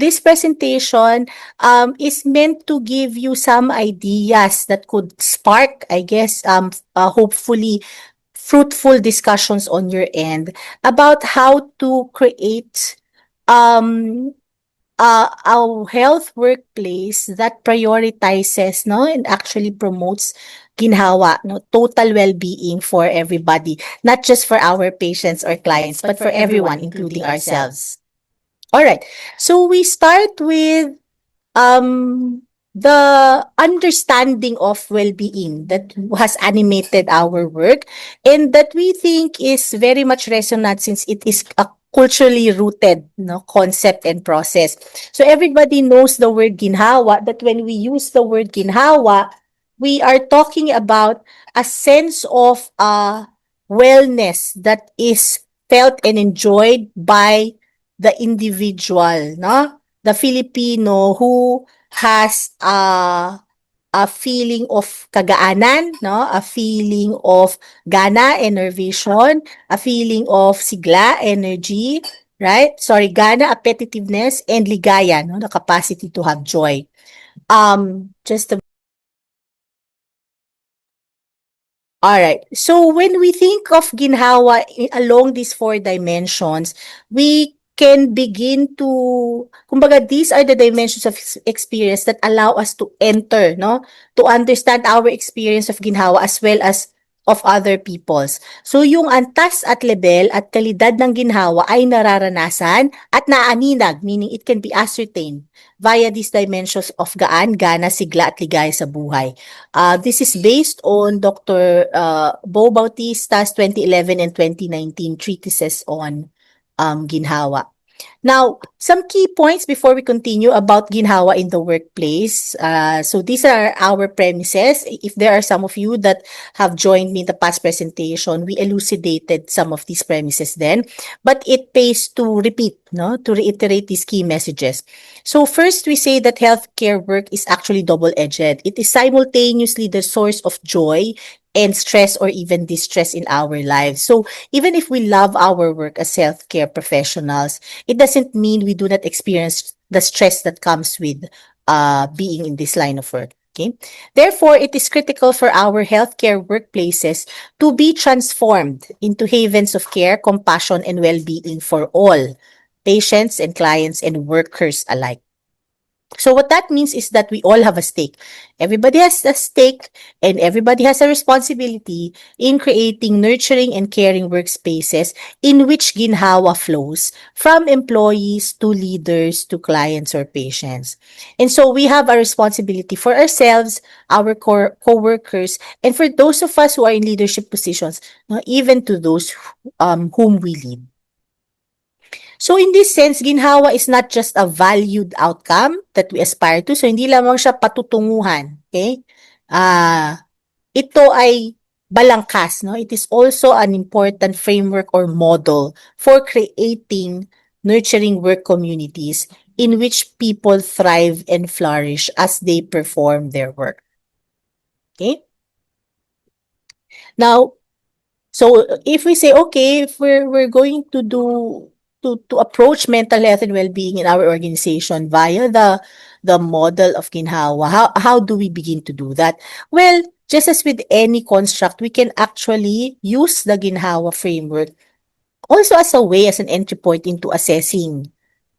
this presentation is meant to give you some ideas that could spark, I guess, hopefully fruitful discussions on your end about how to create um, a health workplace that prioritizes, no, and actually promotes ginhawa, no, total well-being for everybody, not just for our patients or clients, but for everyone, including ourselves. All right. So we start with um the understanding of well-being that has animated our work and that we think is very much resonant since it is a culturally rooted, no, concept and process. So everybody knows the word ginhawa, that when we use the word ginhawa, we are talking about a sense of wellness that is felt and enjoyed by the individual, no? The Filipino who has a feeling of kagaanan, no? A feeling of gana, enervation, a feeling of sigla, energy, right? Sorry, gana, appetitiveness, and ligaya, no? The capacity to have joy. Just a All right. So when we think of ginhawa along these four dimensions, we can begin to, kumbaga, these are the dimensions of experience that allow us to enter, no? To understand our experience of ginhawa as well as of other people's. So yung antas at level at kalidad ng ginhawa ay nararanasan at naaninag, meaning it can be ascertained via these dimensions of gaan, gana, sigla at ligaya sa buhay. This is based on Dr. Bo Bautista's 2011 and 2019 treatises on ginhawa. Now, some key points before we continue about ginhawa in the workplace. So these are our premises. If there are some of you that have joined me in the past presentation, we elucidated some of these premises then, but it pays to repeat, no, to reiterate these key messages. So first, we say that healthcare work is actually double-edged. It is simultaneously the source of joy and stress or even distress in our lives. So even if we love our work as healthcare professionals, it doesn't mean we do not experience the stress that comes with being in this line of work. Okay. Therefore, it is critical for our healthcare workplaces to be transformed into havens of care, compassion, and well-being for all patients and clients and workers alike. So what that means is that we all have a stake. Everybody has a stake and everybody has a responsibility in creating nurturing and caring workspaces in which ginhawa flows from employees to leaders to clients or patients. And so we have a responsibility for ourselves, our co-workers, and for those of us who are in leadership positions, no, even to those whom we lead. So in this sense, ginhawa is not just a valued outcome that we aspire to. So hindi lamang siya patutunguhan, okay? Ito ay balangkas, no? It is also an important framework or model for creating nurturing work communities in which people thrive and flourish as they perform their work. Okay? Now, so if we say, okay, if we're going to approach mental health and well-being in our organization via the model of ginhawa, how do we begin to do that? Well, just as with any construct, we can actually use the ginhawa framework also as a way, as an entry point into assessing,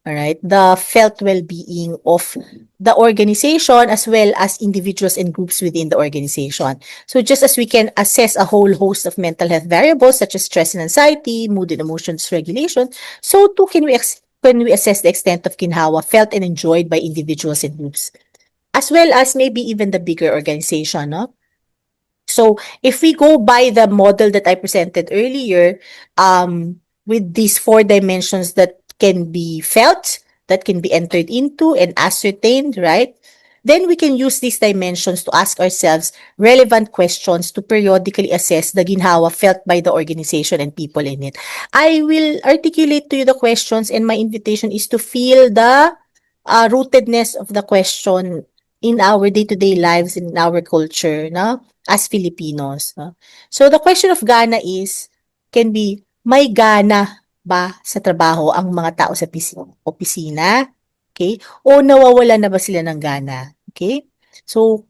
all right, the felt well-being of the organization as well as individuals and groups within the organization. So just as we can assess a whole host of mental health variables such as stress and anxiety, mood and emotions regulation, so too can we assess the extent of ginhawa felt and enjoyed by individuals and groups, as well as maybe even the bigger organization, no? So if we go by the model that I presented earlier, with these four dimensions that can be felt, that can be entered into and ascertained, right? Then we can use these dimensions to ask ourselves relevant questions to periodically assess the ginhawa felt by the organization and people in it. I will articulate to you the questions, and my invitation is to feel the rootedness of the question in our day-to-day lives and in our culture, no? As Filipinos. No? So the question of gana can be, may gana ba sa trabaho ang mga tao sa opisina? Okay? O nawawala na ba sila ng gana? Okay? So,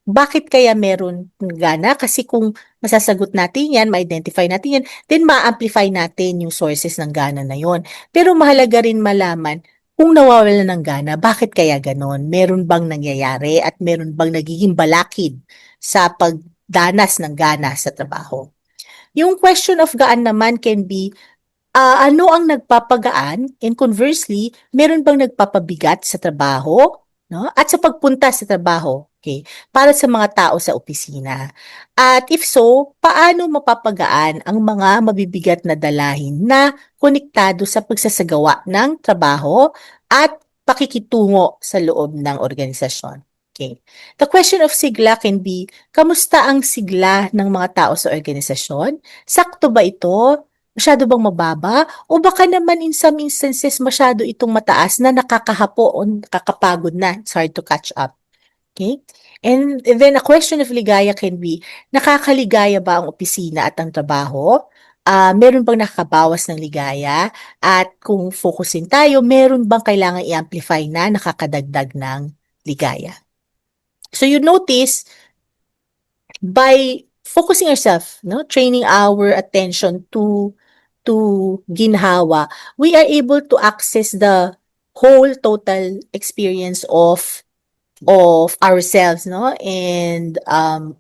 bakit kaya meron ng gana? Kasi kung masasagot natin yan, ma-identify natin yan, then ma-amplify natin yung sources ng gana na yon. Pero mahalaga rin malaman kung nawawala ng gana, bakit kaya ganon? Meron bang nangyayari at meron bang nagiging balakid sa pagdanas ng gana sa trabaho? Yung question of gaan naman can be, ano ang nagpapagaan? And conversely, meron bang nagpapabigat sa trabaho, no? At sa pagpunta sa trabaho, okay? Para sa mga tao sa opisina. At if so, paano mapapagaan ang mga mabibigat na dalahin na konektado sa pagsasagawa ng trabaho at pakikitungo sa loob ng organisasyon? Okay. The question of sigla can be, kamusta ang sigla ng mga tao sa organisasyon? Sakto ba ito? Masyado bang mababa? O baka naman in some instances masyado itong mataas na nakakahapo o nakakapagod na. It's hard to catch up. Okay? And then a question of ligaya can be, nakakaligaya ba ang opisina at ang trabaho? Meron bang nakakabawas ng ligaya? At kung focusin tayo, meron bang kailangan i-amplify na nakakadagdag ng ligaya? So you notice, by focusing ourselves, no, training our attention to ginhawa, we are able to access the whole total experience of ourselves, no, and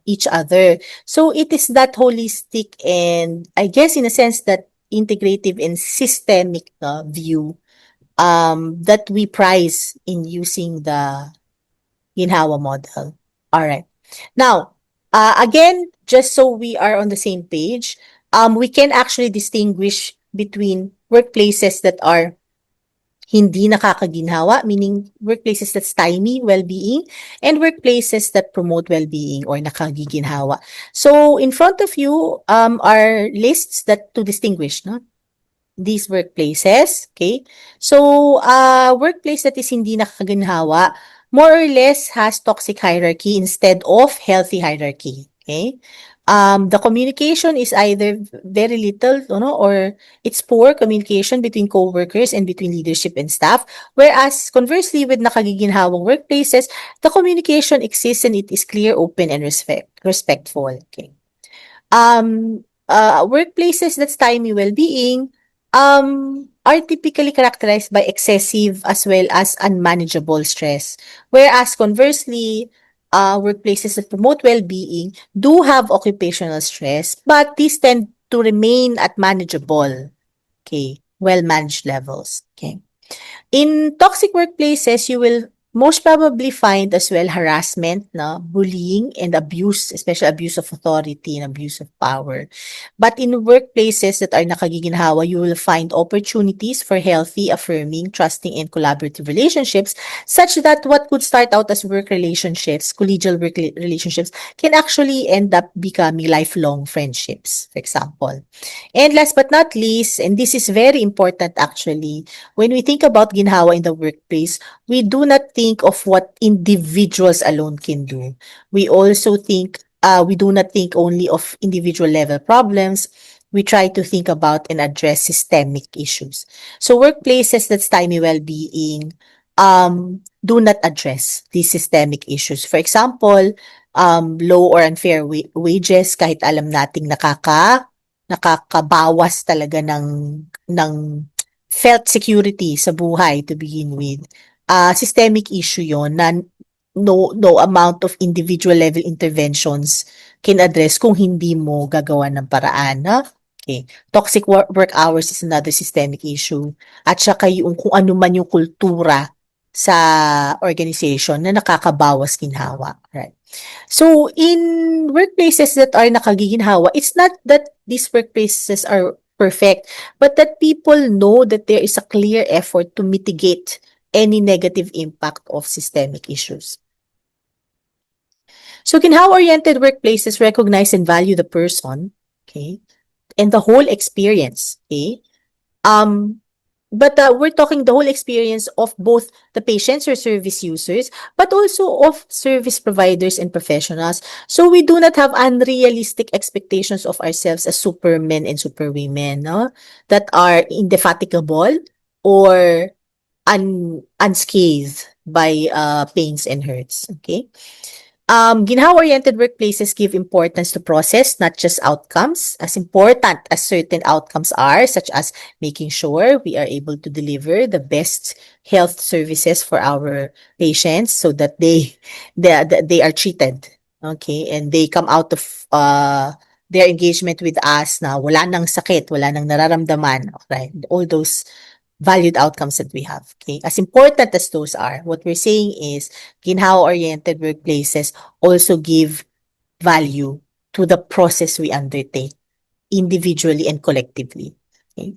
each other. So it is that holistic and I guess in a sense that integrative and systemic view that we prize in using the ginhawa model. All right. Now, again, just so we are on the same page, we can actually distinguish between workplaces that are hindi nakakaginhawa, meaning workplaces that stymie well-being, and workplaces that promote well-being or nakagiginhawa. So, in front of you are lists that to distinguish, no? These workplaces, okay? So, workplace that is hindi nakakaginhawa, more or less has toxic hierarchy instead of healthy hierarchy, okay? The communication is either very little, or it's poor communication between co-workers and between leadership and staff. Whereas, conversely, with nakagiginhawang workplaces, the communication exists and it is clear, open, and respectful, okay? Workplaces that stymie well-being are typically characterized by excessive as well as unmanageable stress. Whereas conversely, workplaces that promote well-being do have occupational stress, but these tend to remain at manageable, okay, well-managed levels. Okay. In toxic workplaces, you will most probably find as well harassment, no, bullying, and abuse, especially abuse of authority and abuse of power. But in workplaces that are nakagiginhawa, you will find opportunities for healthy, affirming, trusting, and collaborative relationships, such that what could start out as work relationships, collegial work relationships, can actually end up becoming lifelong friendships, for example. And last but not least, and this is very important actually, when we think about ginhawa in the workplace, we do not think of what individuals alone can do. We also think, we do not think only of individual level problems. We try to think about and address systemic issues. So workplaces that stymie well-being do not address these systemic issues. For example, low or unfair wages, kahit alam nating nakakabawas talaga ng felt security sa buhay to begin with. Systemic issue yon na no amount of individual level interventions can address kung hindi mo gagawa ng paraan. No? Okay. Toxic work hours is another systemic issue. At saka yung kung ano man yung kultura sa organization na nakakabawas ginhawa. Right. So, in workplaces that are nakagiginhawa, it's not that these workplaces are perfect, but that people know that there is a clear effort to mitigate any negative impact of systemic issues. So, ginhawa-oriented workplaces recognize and value the person, okay, and the whole experience, okay? But we're talking the whole experience of both the patients or service users, but also of service providers and professionals. So we do not have unrealistic expectations of ourselves as supermen and superwomen, no? That are indefatigable or unscathed by pains and hurts. Okay. Ginhawa-oriented workplaces give importance to process, not just outcomes. As important as certain outcomes are, such as making sure we are able to deliver the best health services for our patients so that they are treated. Okay, and they come out of their engagement with us na wala nang sakit, wala nang nararamdaman, right? All those valued outcomes that we have. Okay, as important as those are, what we're saying is ginhawa-oriented workplaces also give value to the process we undertake individually and collectively. Okay.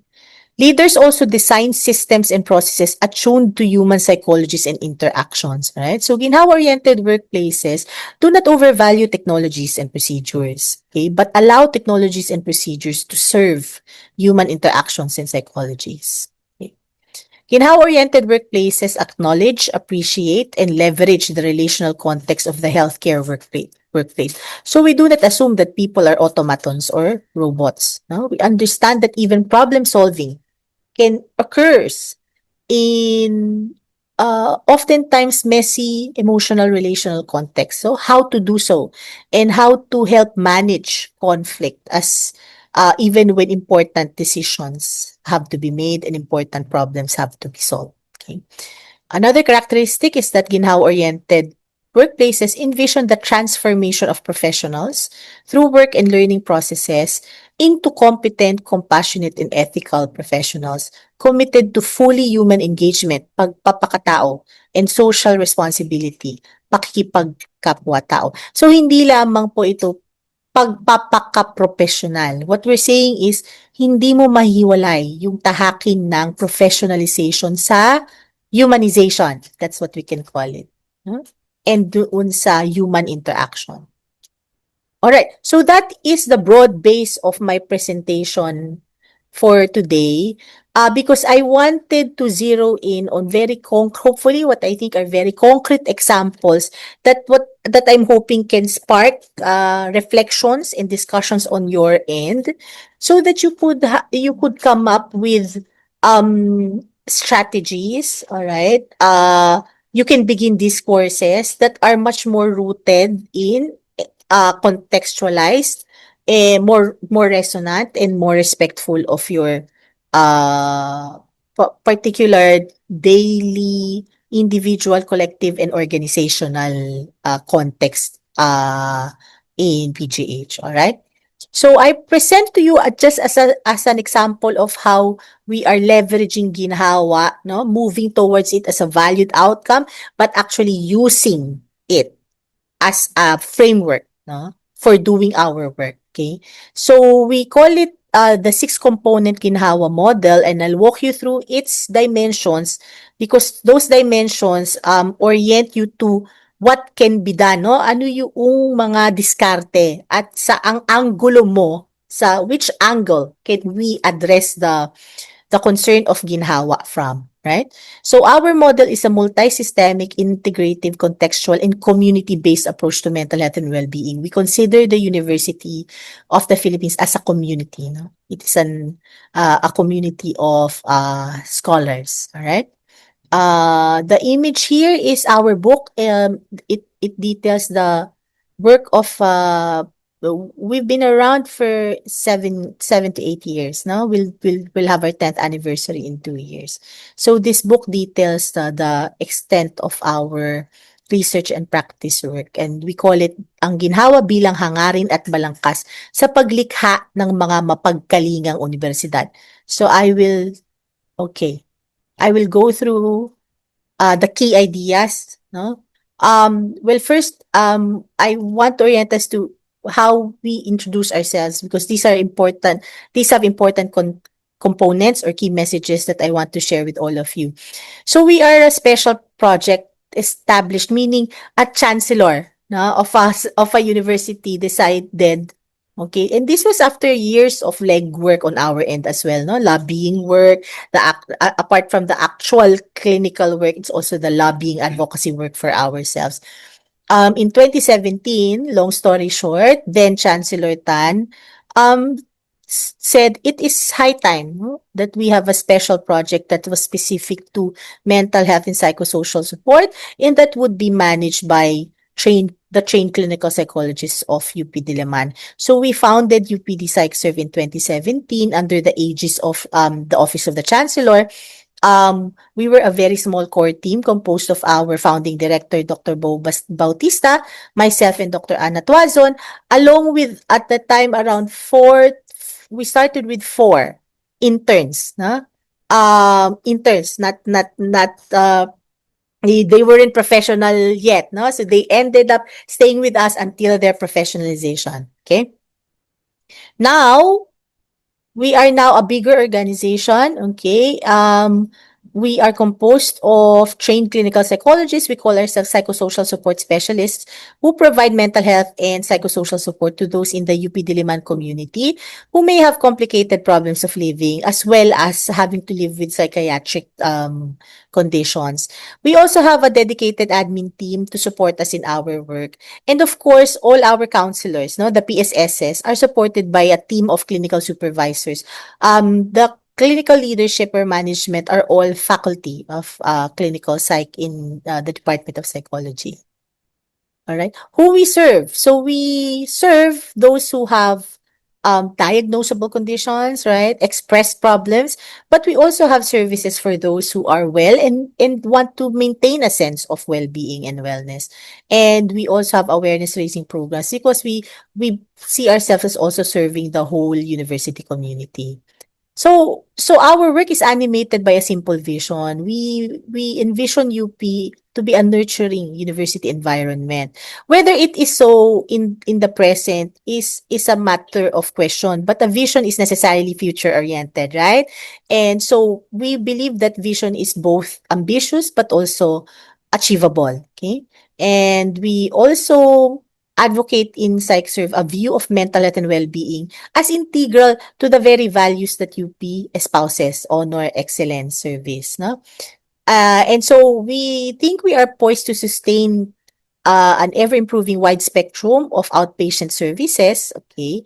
Leaders also design systems and processes attuned to human psychologies and interactions, right? So ginhawa-oriented workplaces do not overvalue technologies and procedures, okay, but allow technologies and procedures to serve human interactions and psychologies. Okay. Ginhawa-oriented workplaces acknowledge, appreciate, and leverage the relational context of the healthcare workplace. So we do not assume that people are automatons or robots. No? We understand that even problem solving can occurs in oftentimes messy emotional relational context. So how to do so and how to help manage conflict as even when important decisions have to be made and important problems have to be solved. Okay. Another characteristic is that ginhawa-oriented workplaces envision the transformation of professionals through work and learning processes into competent, compassionate, and ethical professionals committed to fully human engagement, pagpapakatao, and social responsibility, pakikipagkapwa-tao. So, hindi lamang po ito pagpapaka-professional. What we're saying is, hindi mo mahiwalay yung tahakin ng professionalization sa humanization. That's what we can call it. No? And doon sa human interaction. Alright, so that is the broad base of my presentation for today because I wanted to zero in on hopefully what I think are very concrete examples that I'm hoping can spark reflections and discussions on your end so that you could come up with strategies, all right? You can begin discourses that are much more rooted in contextualized, more resonant and more respectful of your particular daily, individual, collective, and organizational context in PGH. All right. So I present to you just as an example of how we are leveraging ginhawa, no, moving towards it as a valued outcome, but actually using it as a framework, no, for doing our work. Okay, so we call it the 6-component ginhawa model, and I'll walk you through its dimensions because those dimensions orient you to what can be done, no? Ano yung mga diskarte at sa ang anggulo mo, sa which angle can we address the concern of ginhawa from, right? So our model is a multi-systemic, integrative, contextual, and community-based approach to mental health and well-being. We consider the University of the Philippines as a community. No? It is a community of scholars. All right. The image here is our book. It details the work of we've been around for 7 to 8 years now. We'll have our 10th anniversary in 2 years. So this book details the extent of our research and practice work, and we call it ang ginhawa bilang hangarin at balangkas sa paglikha ng mga mapagkalingang universidad. So I will go through the key ideas, no? Well, first, I want to orient us to how we introduce ourselves because these have important components or key messages that I want to share with all of you. So we are a special project established, meaning a chancellor, no, of a university decided. Okay, and this was after years of legwork on our end as well, no, lobbying work. Apart from the actual clinical work, it's also the lobbying advocacy work for ourselves. In 2017, long story short, then Chancellor Tan said it is high time, no, that we have a special project that was specific to mental health and psychosocial support, and that would be managed by trained clinical psychologists of UP Diliman. So we founded UPD PsychServe in 2017 under the aegis of the Office of the Chancellor. We were a very small core team composed of our founding director, Dr. Bautista, myself, and Dr. Ana Tuazon, along with, at the time, around we started with four interns, na? Interns, they weren't professional yet, no? So they ended up staying with us until their professionalization, okay? Now, we are now a bigger organization, okay? We are composed of trained clinical psychologists. We call ourselves psychosocial support specialists who provide mental health and psychosocial support to those in the UP Diliman community who may have complicated problems of living as well as having to live with psychiatric conditions. We also have a dedicated admin team to support us in our work. And of course, all our counselors, no, the PSSs, are supported by a team of clinical supervisors. The clinical leadership or management are all faculty of clinical psych in the Department of Psychology. All right. Who we serve? So we serve those who have diagnosable conditions, right? Express problems, but we also have services for those who are well and want to maintain a sense of well-being and wellness. And we also have awareness raising programs because we see ourselves as also serving the whole university community. So our work is animated by a simple vision. We envision UP to be a nurturing university environment. Whether it is so in the present is a matter of question, but a vision is necessarily future oriented, right? And so we believe that vision is both ambitious but also achievable, okay? And we also advocate in PsychServe a view of mental health and well-being as integral to the very values that UP espouses: honor, excellence, service, no? And so we think we are poised to sustain an ever-improving wide spectrum of outpatient services, okay?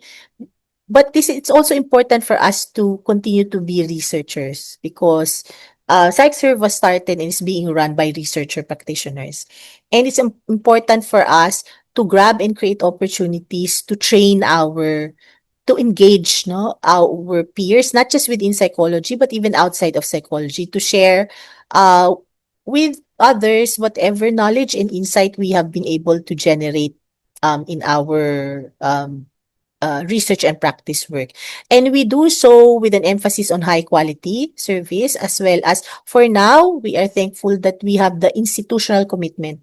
But it's also important for us to continue to be researchers because PsychServe was started and is being run by researcher practitioners. And it's important for us to grab and create opportunities to train to engage, no, our peers, not just within psychology, but even outside of psychology, to share with others whatever knowledge and insight we have been able to generate in our research and practice work. And we do so with an emphasis on high quality service, as well as for now, we are thankful that we have the institutional commitment,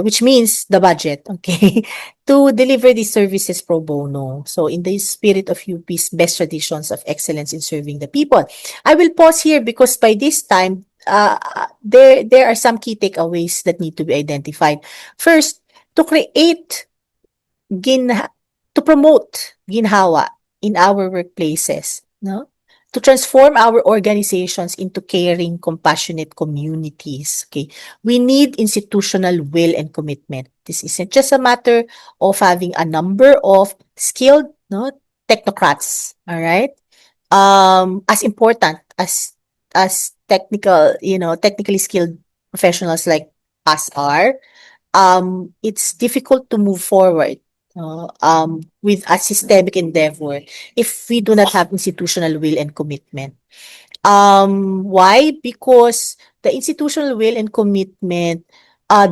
which means the budget, okay, to deliver these services pro bono. So in the spirit of UP's best traditions of excellence in serving the people. I will pause here because by this time, there are some key takeaways that need to be identified. First, to create ginha to promote ginhawa in our workplaces, no? To transform our organizations into caring, compassionate communities, okay? We need institutional will and commitment. This isn't just a matter of having a number of skilled, no, technocrats, all right? As important as technically skilled professionals like us are, it's difficult to move forward with a systemic endeavor if we do not have institutional will and commitment. Why? Because the institutional will and commitment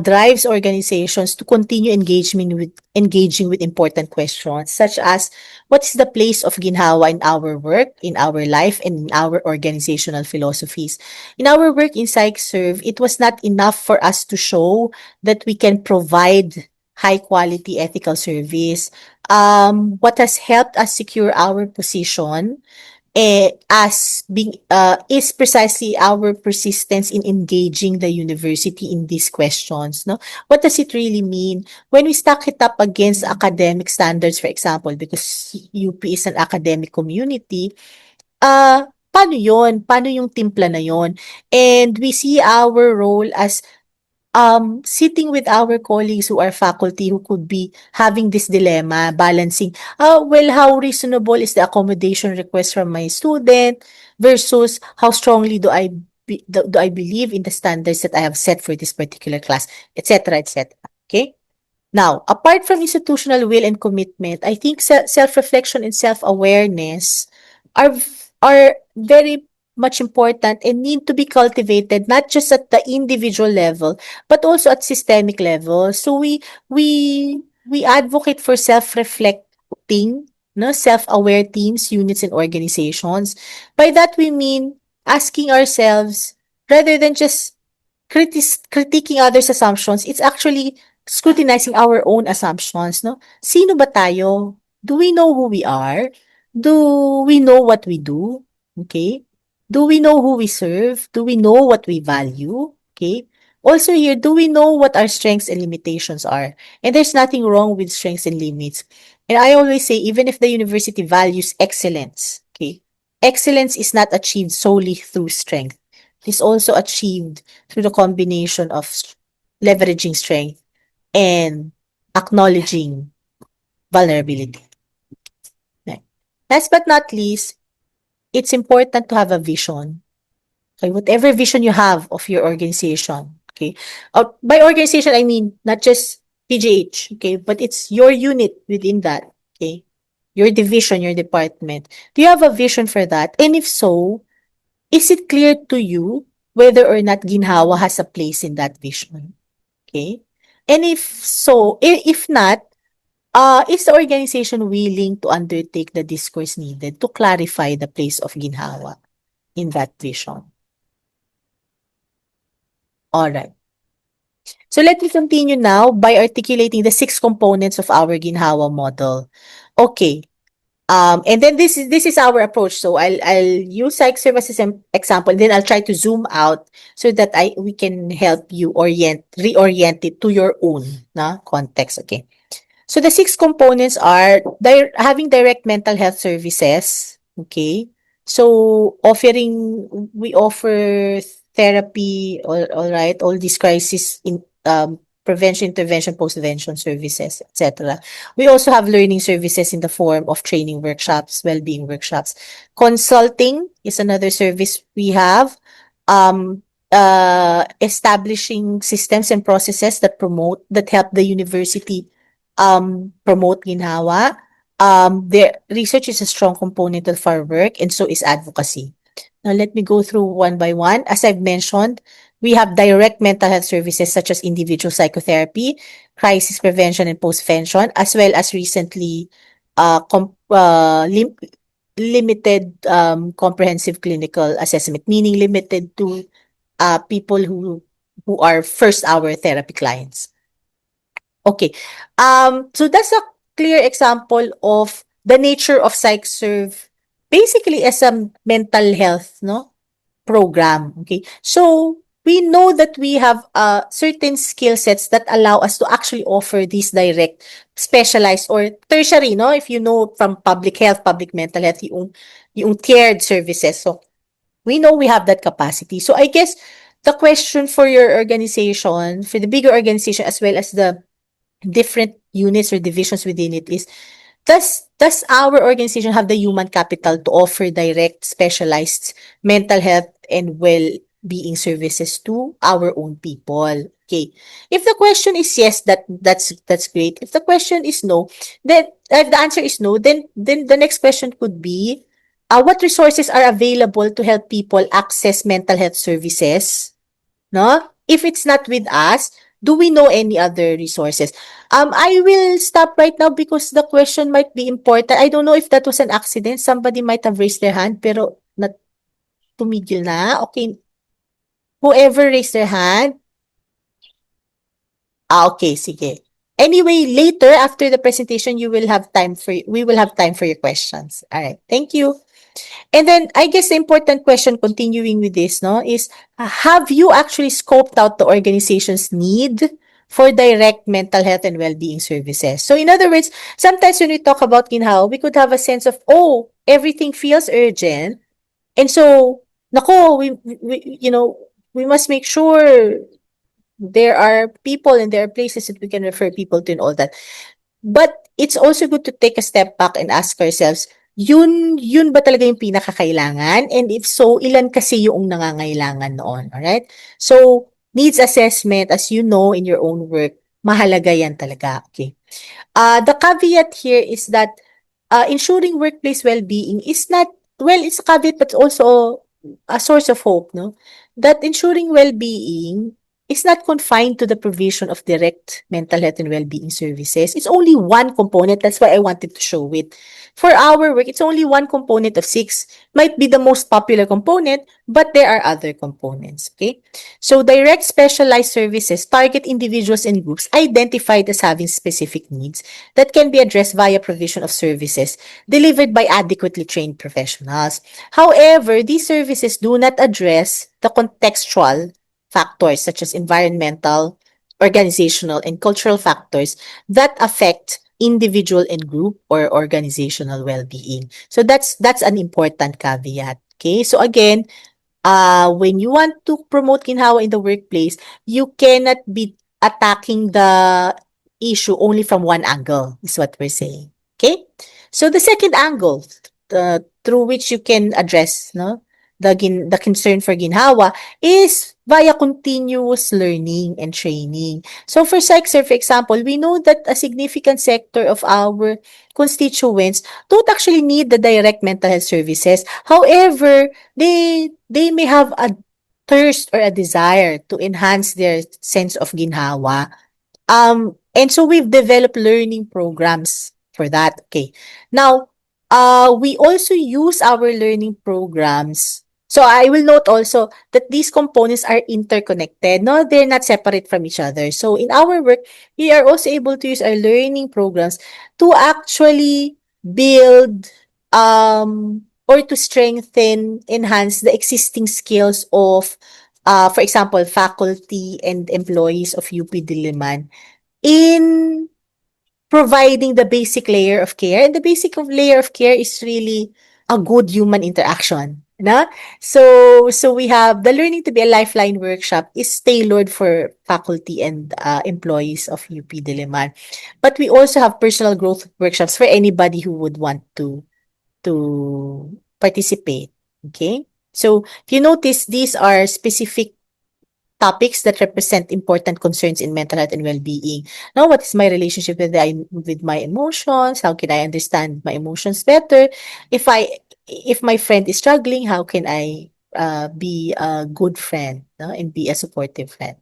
drives organizations to continue engaging with important questions such as what is the place of ginhawa in our work, in our life, and in our organizational philosophies. In our work in PsychServe, it was not enough for us to show that we can provide high quality ethical service. What has helped us secure our position as being is precisely our persistence in engaging the university in these questions, no? What does it really mean when we stack it up against academic standards, for example, because UP is an academic community? Paano yon? Paano yung timpla na yon? And we see our role as sitting with our colleagues who are faculty who could be having this dilemma, balancing, well, how reasonable is the accommodation request from my student versus how strongly do I believe in the standards that I have set for this particular class, etc., etc. Okay. Now, apart from institutional will and commitment, I think self-reflection and self-awareness are are very much important and need to be cultivated not just at the individual level but also at systemic level. So we advocate for self-reflecting, no, self-aware teams, units, and organizations. By that we mean asking ourselves rather than just critiquing others' assumptions, it's actually scrutinizing our own assumptions, no? Sino ba tayo? Do we know who we are? Do we know what we do? Okay? Do we know who we serve? Do we know what we value? Okay? Also here, do we know what our strengths and limitations are? And there's nothing wrong with strengths and limits. And I always say, even if the university values excellence, okay, excellence is not achieved solely through strength. It is also achieved through the combination of leveraging strength and acknowledging vulnerability. Right. Last but not least, it's important to have a vision. Okay, whatever vision you have of your organization, okay. By organization, I mean not just PGH, okay, but it's your unit within that, okay. Your division, your department. Do you have a vision for that? And if so, is it clear to you whether or not Ginhawa has a place in that vision? Okay? And if so, if not, is the organization willing to undertake the discourse needed to clarify the place of Ginhawa in that vision? All right. So let me continue now by articulating the 6 components of our Ginhawa model. Okay. And then this is our approach. So I'll use psych service as an example, and then I'll try to zoom out so that we can help you reorient it to your own context. Okay. So the 6 components are having direct mental health services. Okay. So we offer therapy, all right, all these crisis in prevention, intervention, post-intervention services, etc. We also have learning services in the form of training workshops, well-being workshops. Consulting is another service we have. Establishing systems and processes that help the university promote ginhawa. The research is a strong component of our work, and so is advocacy. Now, let me go through one by one. As I've mentioned, we have direct mental health services such as individual psychotherapy, crisis prevention and postvention, as well as recently limited comprehensive clinical assessment, meaning limited to people who are first hour therapy clients. Okay. So that's a clear example of the nature of PsychServe basically as a mental health, program. Okay. So we know that we have certain skill sets that allow us to actually offer these direct, specialized or tertiary, no? If you know from public health, public mental health, yung tiered services. So we know we have that capacity. So I guess the question for your organization, for the bigger organization as well as the different units or divisions within it is, does our organization have the human capital to offer direct, specialized mental health and well-being services to our own people? Okay. If the question is yes, that's great. If the question is no, then if the answer is no, then the next question could be, what resources are available to help people access mental health services? No? If it's not with us, do we know any other resources? I will stop right now because the question might be important. I don't know if that was an accident. Somebody might have raised their hand pero tumigil na. Okay. Whoever raised their hand. Okay, sige. Anyway, later after the presentation, we will have time for your questions. All right. Thank you. And then I guess the important question continuing with this, no, is have you actually scoped out the organization's need for direct mental health and well-being services? So in other words, sometimes when we talk about ginhawa, we could have a sense of, oh, everything feels urgent. And so, nako, we must make sure There are people and there are places that we can refer people to and all that. But it's also good to take a step back and ask ourselves, yun ba talaga yung pinakakailangan? And if so, ilan kasi yung nangangailangan noon? Alright? So, needs assessment, as you know in your own work, mahalaga yan talaga. Okay. The caveat here is that ensuring workplace well-being is not, well, it's a caveat, but also a source of hope, no? That ensuring well-being is not confined to the provision of direct mental health and well-being services. It's only one component. That's why I wanted to show it. For our work, it's only one component of six. Might be the most popular component, but there are other components. Okay? So direct specialized services target individuals and groups identified as having specific needs that can be addressed via provision of services delivered by adequately trained professionals. However, these services do not address the contextual factors such as environmental, organizational, and cultural factors that affect individual and group or organizational well-being. So that's an important caveat. Okay? So again, when you want to promote ginhawa in the workplace, you cannot be attacking the issue only from one angle, is what we're saying. Okay? So the second angle through which you can address the concern for ginhawa is via continuous learning and training. So for PsychServe, for example, we know that a significant sector of our constituents don't actually need the direct mental health services. However, they may have a thirst or a desire to enhance their sense of ginhawa. And so we've developed learning programs for that. Okay. Now, we also use our learning programs. So I will note also that these components are interconnected. No, they're not separate from each other. So in our work, we are also able to use our learning programs to actually build or to strengthen, enhance the existing skills of for example, faculty and employees of UP Diliman in providing the basic layer of care. And the basic layer of care is really a good human interaction. Na? So we have the Learning to be a Lifeline workshop is tailored for faculty and employees of UP Diliman. But we also have personal growth workshops for anybody who would want to participate. Okay? So if you notice, these are specific topics that represent important concerns in mental health and well-being. Now, what is my relationship with my emotions? How can I understand my emotions better? If my friend is struggling, how can I be a good friend, no? And be a supportive friend?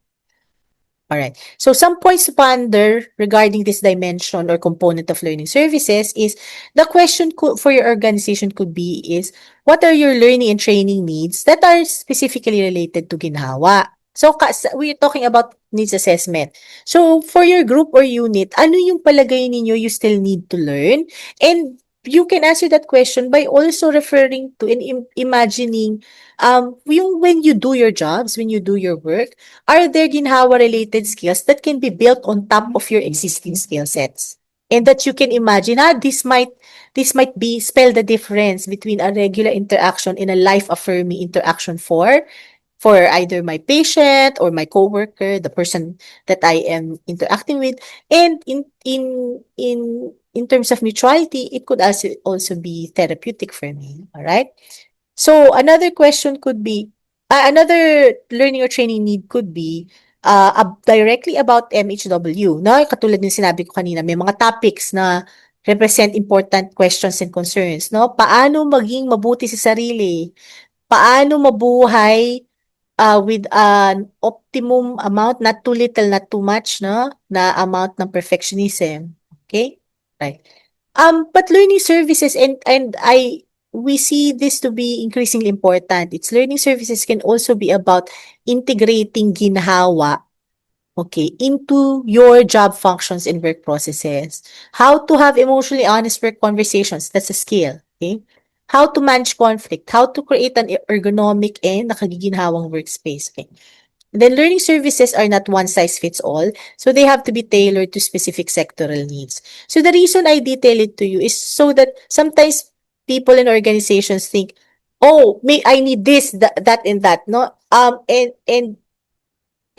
All right. So some points to ponder regarding this dimension or component of learning services is the question for your organization could be is what are your learning and training needs that are specifically related to ginhawa? So we're talking about needs assessment. So for your group or unit, ano yung palagay ninyo you still need to learn? And you can answer that question by also referring to and imagining when you do your jobs, when you do your work, are there ginhawa-related skills that can be built on top of your existing skill sets? And that you can imagine, this might be spell the difference between a regular interaction and a life-affirming interaction for either my patient or my coworker, the person that I am interacting with. And in terms of mutuality, it could also be therapeutic for me. All right? So another question could be, another learning or training need could be directly about MHW. No? Katulad ng sinabi ko kanina, may mga topics na represent important questions and concerns. No? Paano maging mabuti sa sarili? Paano mabuhay with an optimum amount, not too little, not too much, no? Na amount ng perfectionism. Okay? Right. But learning services and we see this to be increasingly important. Its learning services can also be about integrating ginhawa, okay, into your job functions and work processes. How to have emotionally honest work conversations, that's a skill, okay? How to manage conflict, how to create an ergonomic and nakagiginhawang workspace, okay? Then learning services are not one size fits all, so they have to be tailored to specific sectoral needs. So the reason I detail it to you is so that sometimes people and organizations think, oh, I need this, that, and that, no?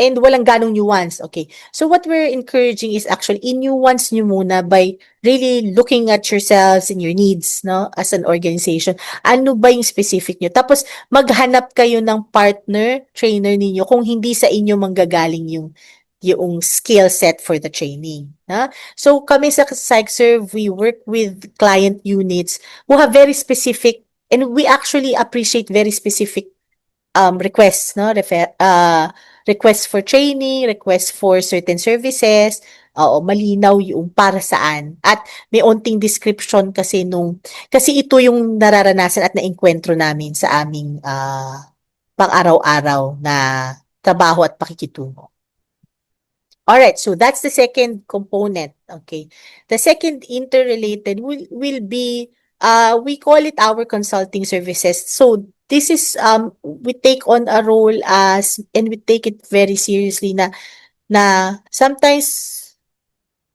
and walang ganong nuance. Okay. So what we're encouraging is actually in-nuance nyo muna by really looking at yourselves and your needs, no, as an organization. Ano ba yung specific nyo? Tapos maghanap kayo ng partner, trainer ninyo kung hindi sa inyo manggagaling yung skill set for the training. Ha? So kami sa PsychServe, we work with client units who have very specific, and we actually appreciate very specific requests, no? Requests for training, requests for certain services, oo, malinaw yung para saan. At may onting description kasi kasi ito yung nararanasan at naengkwentro namin sa aming pang-araw-araw na trabaho at pakikitungo. Alright, so that's the second component. Okay. The second interrelated will be we call it our consulting services. So this is we take on a role as, and we take it very seriously na sometimes,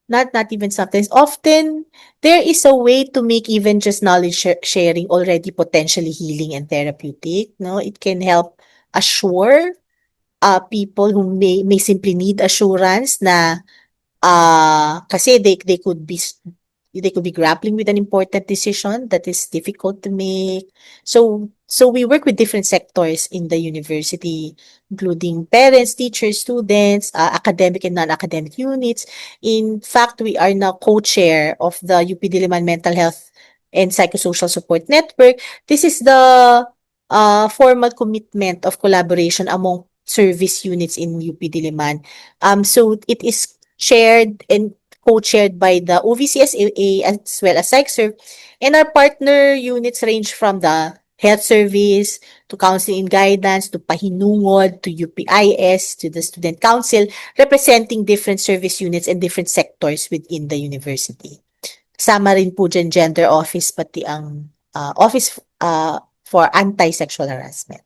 not even sometimes, often there is a way to make even just knowledge sharing already potentially healing and therapeutic. No, it can help assure people who may simply need assurance na kasi they could be grappling with an important decision that is difficult to make. So we work with different sectors in the university, including parents, teachers, students, academic and non-academic units. In fact, we are now co-chair of the UP Diliman Mental Health and Psychosocial Support Network. This is the formal commitment of collaboration among service units in UP Diliman. So it is chaired and co-chaired by the OVCSAA as well as PsychServe. And our partner units range from the health service to counseling and guidance to Pahinungod to UPIS to the student council, representing different service units and different sectors within the university. Sama rin po dyan gender office pati ang office for anti-sexual harassment.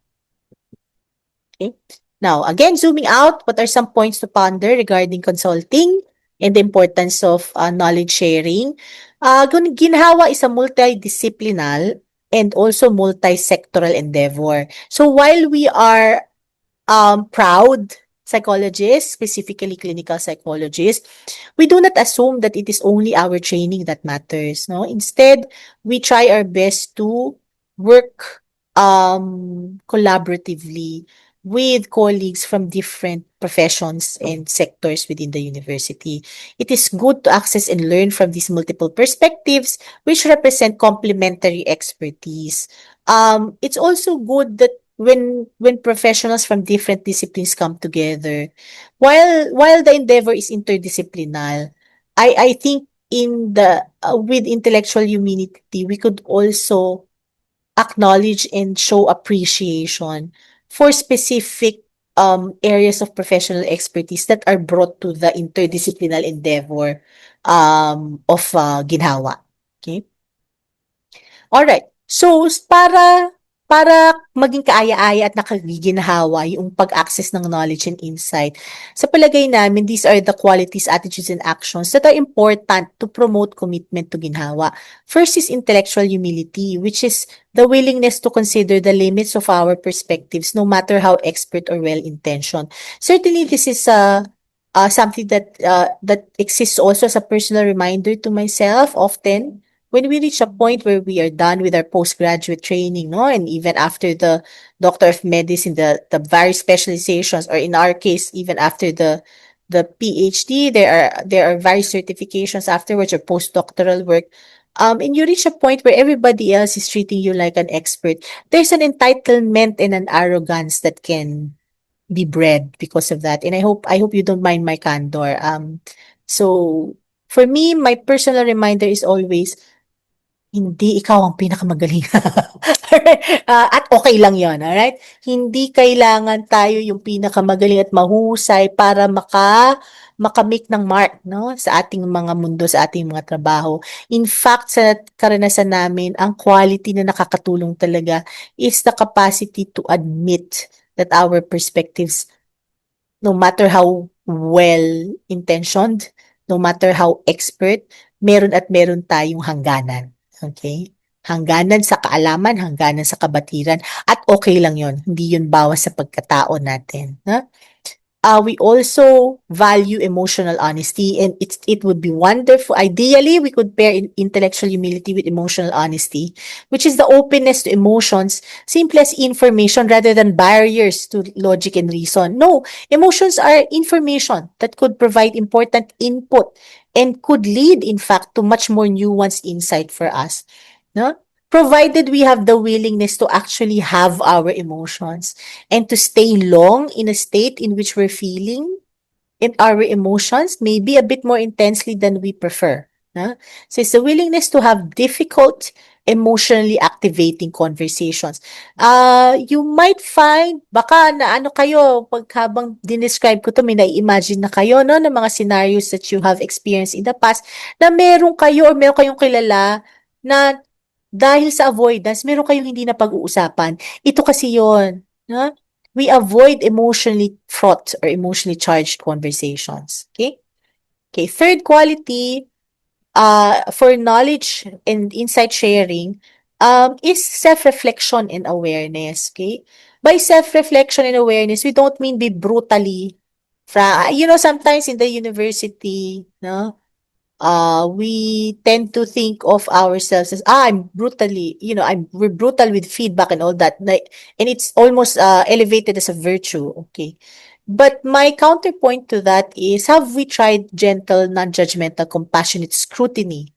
Okay. Now, again, zooming out, what are some points to ponder regarding consulting and the importance of knowledge sharing? Ginhawa is a multidisciplinary and also multi-sectoral endeavor. So while we are proud psychologists, specifically clinical psychologists, we do not assume that it is only our training that matters. No, instead, we try our best to work collaboratively with colleagues from different professions and sectors within the university. It is good to access and learn from these multiple perspectives, which represent complementary expertise. It's also good that when professionals from different disciplines come together, while the endeavor is interdisciplinary, I think in the with intellectual humility, we could also acknowledge and show appreciation for specific areas of professional expertise that are brought to the interdisciplinary endeavor of Ginhawa. Okay? Alright. So, para maging kaaya-aya at nakagiginhawa yung pag-access ng knowledge and insight, sa palagay namin, these are the qualities, attitudes, and actions that are important to promote commitment to ginhawa. First is intellectual humility, which is the willingness to consider the limits of our perspectives, no matter how expert or well-intentioned. Certainly, this is something that exists also as a personal reminder to myself often when we reach a point where we are done with our postgraduate training, no, and even after the Doctor of Medicine, the various specializations, or in our case, even after the PhD, there are various certifications afterwards or postdoctoral work. And you reach a point where everybody else is treating you like an expert. There's an entitlement and an arrogance that can be bred because of that. And I hope you don't mind my candor. So for me, my personal reminder is always, hindi ikaw ang pinakamagaling. At okay lang yon, alright? Hindi kailangan tayo yung pinakamagaling at mahusay para makamake ng mark, no, sa ating mga mundo, sa ating mga trabaho. In fact, sa karanasan namin, ang quality na nakakatulong talaga is the capacity to admit that our perspectives, no matter how well-intentioned, no matter how expert, meron at meron tayong hangganan. Okay? Hangganan sa kaalaman, hangganan sa kabatiran, at okay lang yon. Hindi yun bawas sa pagkatao natin. Ha? We also value emotional honesty, and it would be wonderful. Ideally, we could pair intellectual humility with emotional honesty, which is the openness to emotions, simple as information rather than barriers to logic and reason. No, emotions are information that could provide important input and could lead, in fact, to much more nuanced insight for us. No? Provided we have the willingness to actually have our emotions and to stay long in a state in which we're feeling in our emotions maybe a bit more intensely than we prefer. Huh? So it's the willingness to have difficult, emotionally activating conversations. You might find, baka na ano kayo, pag habang dinescribe ko to, may na-imagine na kayo, no, ng mga scenarios that you have experienced in the past, na meron kayo or meron kayong kilala na dahil sa avoidance, meron kayong hindi na pag-uusapan. Ito kasi yon, no? We avoid emotionally fraught or emotionally charged conversations. Okay? Okay. Third quality, for knowledge and insight sharing, is self-reflection and awareness. Okay? By self-reflection and awareness, we don't mean be brutally sometimes in the university, no, we tend to think of ourselves as, I'm brutally, we're brutal with feedback and all that. Like, and it's almost elevated as a virtue. Okay. But my counterpoint to that is, have we tried gentle, non-judgmental, compassionate scrutiny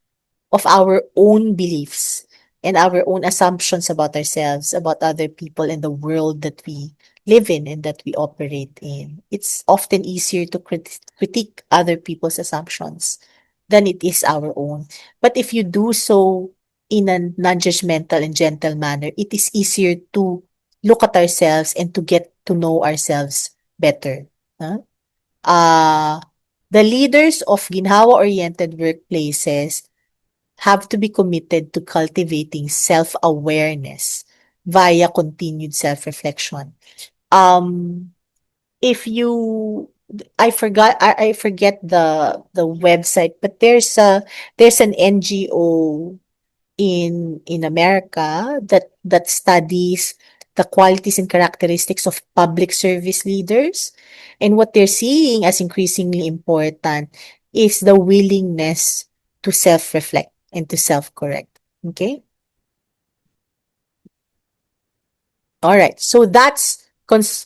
of our own beliefs and our own assumptions about ourselves, about other people, and the world that we live in and that we operate in? It's often easier to critique other people's assumptions than it is our own. But if you do so in a non-judgmental and gentle manner, it is easier to look at ourselves and to get to know ourselves better. Huh? Uh, the leaders of ginhawa-oriented workplaces have to be committed to cultivating self-awareness via continued self-reflection. Um, if you I forget the website, but there's an NGO in America that studies the qualities and characteristics of public service leaders, and what they're seeing as increasingly important is the willingness to self-reflect and to self-correct. Okay. All right. So that's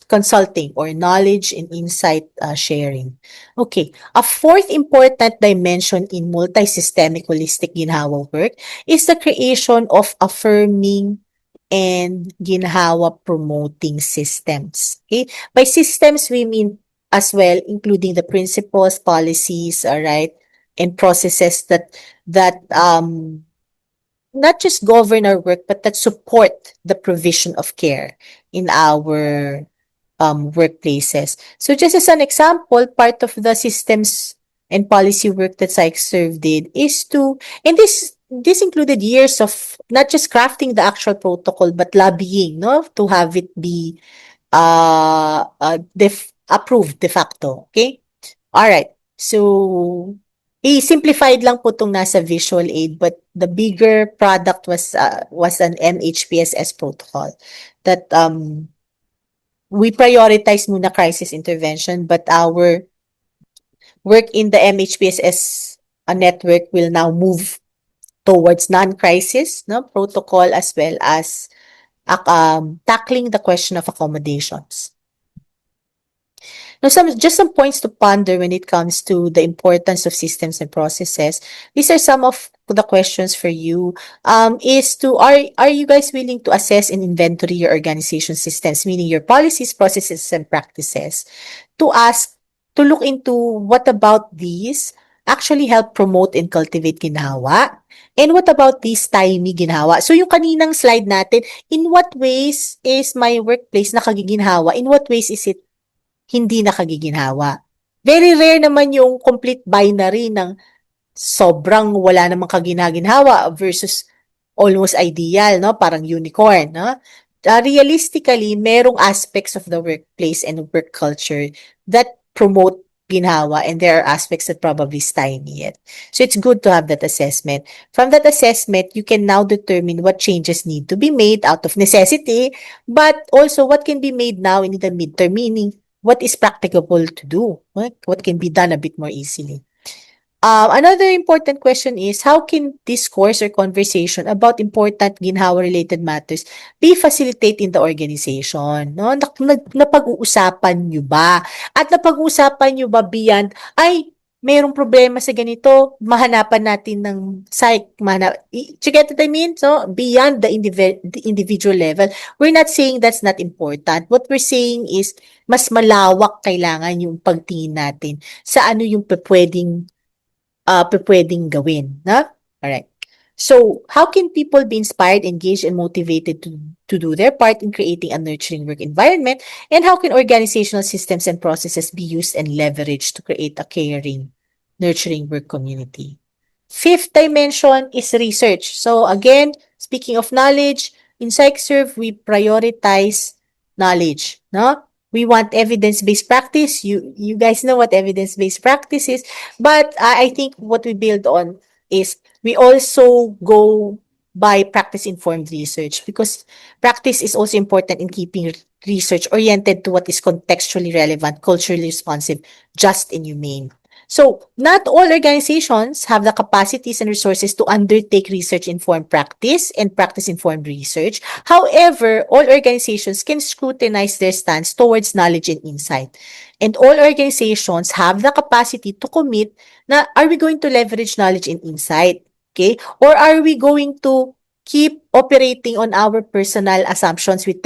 consulting or knowledge and insight sharing. Okay. A fourth important dimension in multi-systemic holistic ginhawa work is the creation of affirming and ginhawa promoting systems. Okay. By systems, we mean as well including the principles, policies, all right, and processes that not just govern our work, but that support the provision of care in our workplaces. So just as an example, part of the systems and policy work that PsychServe did is to, and this included years of not just crafting the actual protocol, but lobbying, no, to have it be approved de facto. Okay? All right. So, i-simplified lang po itong nasa visual aid, but the bigger product was an MHPSS protocol that we prioritize muna crisis intervention, but our work in the MHPSS network will now move towards non-crisis, no, protocol, as well as tackling the question of accommodations. Now, some points to ponder when it comes to the importance of systems and processes. These are some of the questions for you. Are you guys willing to assess and inventory your organization systems, meaning your policies, processes, and practices, to ask, to look into what about these actually help promote and cultivate ginhawa? And what about these timey ginhawa? So yung kaninang slide natin, in what ways is my workplace nakagiginhawa? In what ways is it hindi nakagiginhawa? Very rare naman yung complete binary ng sobrang wala namang kaginaginhawa versus almost ideal, no? Parang unicorn, no? Realistically, merong aspects of the workplace and work culture that promote ginhawa, and there are aspects that probably stymie it. So it's good to have that assessment. From that assessment, you can now determine what changes need to be made out of necessity, but also what can be made now in the midterm, meaning what is practicable to do, what can be done a bit more easily. Another important question is, how can discourse or conversation about important ginhawa-related matters be facilitated in the organization? No? Napag-uusapan nyo ba? At napag-uusapan nyo ba beyond, ay, mayroong problema sa ganito, mahanapan natin ng you get what I mean? So, beyond the individual level, we're not saying that's not important. What we're saying is, mas malawak kailangan yung pagtingin natin sa ano yung pwedeng pwedeng gawin, na? Alright. So, how can people be inspired, engaged, and motivated to do their part in creating a nurturing work environment? And how can organizational systems and processes be used and leveraged to create a caring, nurturing work community? Fifth dimension is research. So, again, speaking of knowledge, in PsychServe, we prioritize knowledge, no? We want evidence-based practice. You guys know what evidence-based practice is. But I think what we build on is we also go by practice-informed research, because practice is also important in keeping research oriented to what is contextually relevant, culturally responsive, just and humane. So, not all organizations have the capacities and resources to undertake research-informed practice and practice-informed research. However, all organizations can scrutinize their stance towards knowledge and insight. And all organizations have the capacity to commit na, are we going to leverage knowledge and insight? Okay? Or are we going to keep operating on our personal assumptions which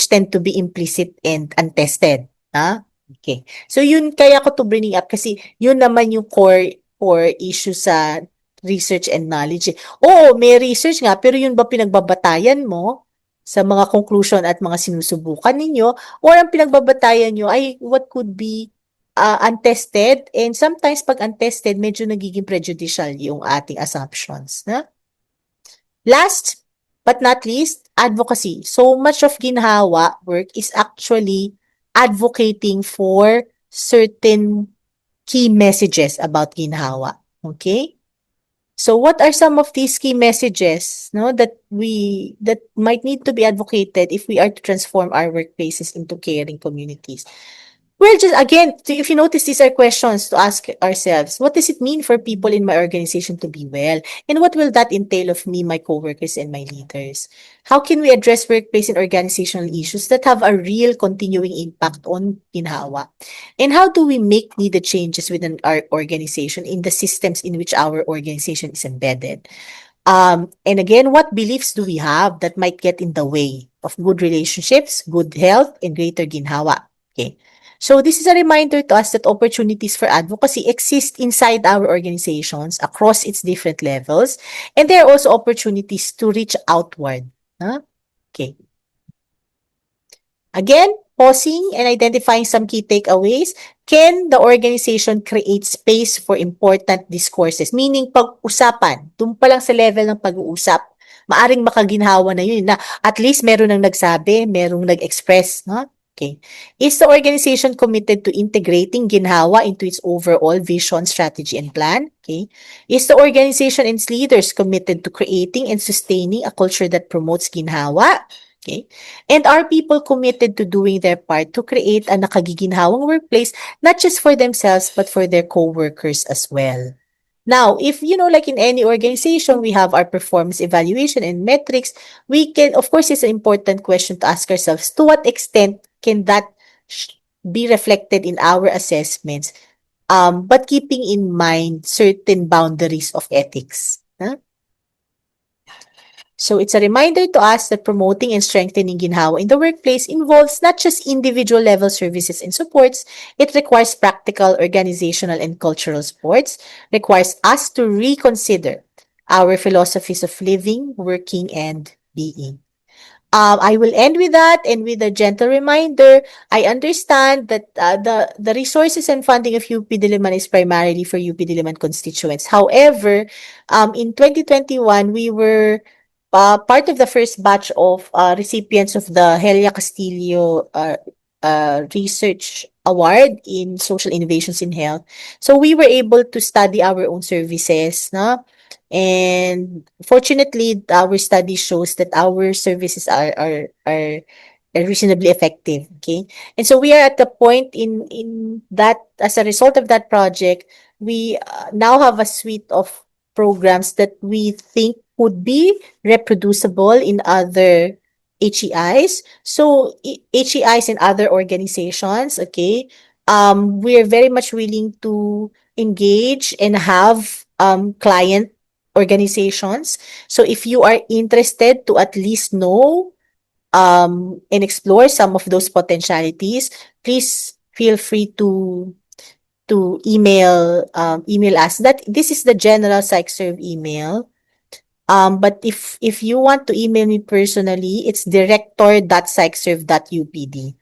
tend to be implicit and untested? Ha? Okay. So yun kaya ko to bringing up kasi yun naman yung core issue sa research and knowledge. Oo, may research nga, pero yun ba pinagbabatayan mo sa mga conclusion at mga sinusubukan ninyo, or ang pinagbabatayan nyo ay what could be untested, and sometimes pag untested, medyo nagiging prejudicial yung ating assumptions. Na? Last but not least, advocacy. So much of ginhawa work is actually advocating for certain key messages about ginhawa. Okay? So what are some of these key messages, no, that might need to be advocated if we are to transform our workplaces into caring communities? Well, just again, if you notice, these are questions to ask ourselves. What does it mean for people in my organization to be well? And what will that entail of me, my coworkers, and my leaders? How can we address workplace and organizational issues that have a real continuing impact on ginhawa? And how do we make needed changes within our organization in the systems in which our organization is embedded? And again, what beliefs do we have that might get in the way of good relationships, good health, and greater ginhawa? Okay. So this is a reminder to us that opportunities for advocacy exist inside our organizations across its different levels, and there are also opportunities to reach outward. Huh? Okay. Again, pausing and identifying some key takeaways. Can the organization create space for important discourses? Meaning, pag-usapan, dun pa lang sa level ng pag-uusap, maaring makaginhawa na yun na at least meron nang nagsabi, merong nag-express, no? Okay. Is the organization committed to integrating ginhawa into its overall vision, strategy, and plan? Okay. Is the organization and its leaders committed to creating and sustaining a culture that promotes ginhawa? Okay. And are people committed to doing their part to create a nakagiginhawang workplace, not just for themselves, but for their co-workers as well? Now, if, like in any organization, we have our performance evaluation and metrics, we can, of course, it's an important question to ask ourselves, to what extent can that be reflected in our assessments, but keeping in mind certain boundaries of ethics? Huh? So it's a reminder to us that promoting and strengthening ginhawa in the workplace involves not just individual level services and supports, it requires practical, organizational, and cultural supports, requires us to reconsider our philosophies of living, working, and being. I will end with that and with a gentle reminder. I understand that the resources and funding of UP Diliman is primarily for UP Diliman constituents. However, in 2021, we were part of the first batch of recipients of the Helia Castillo Research Award in Social Innovations in Health. So we were able to study our own services, no? And fortunately, our study shows that our services are reasonably effective. Okay. And so we are at the point in that, as a result of that project, we now have a suite of programs that we think would be reproducible in other HEIs. So HEIs and other organizations, okay, we're very much willing to engage and have client organizations. So if you are interested to at least know and explore some of those potentialities, please feel free to email us. That this is the general PsychServe email. But if you want to email me personally, it's director.psychserve.upd.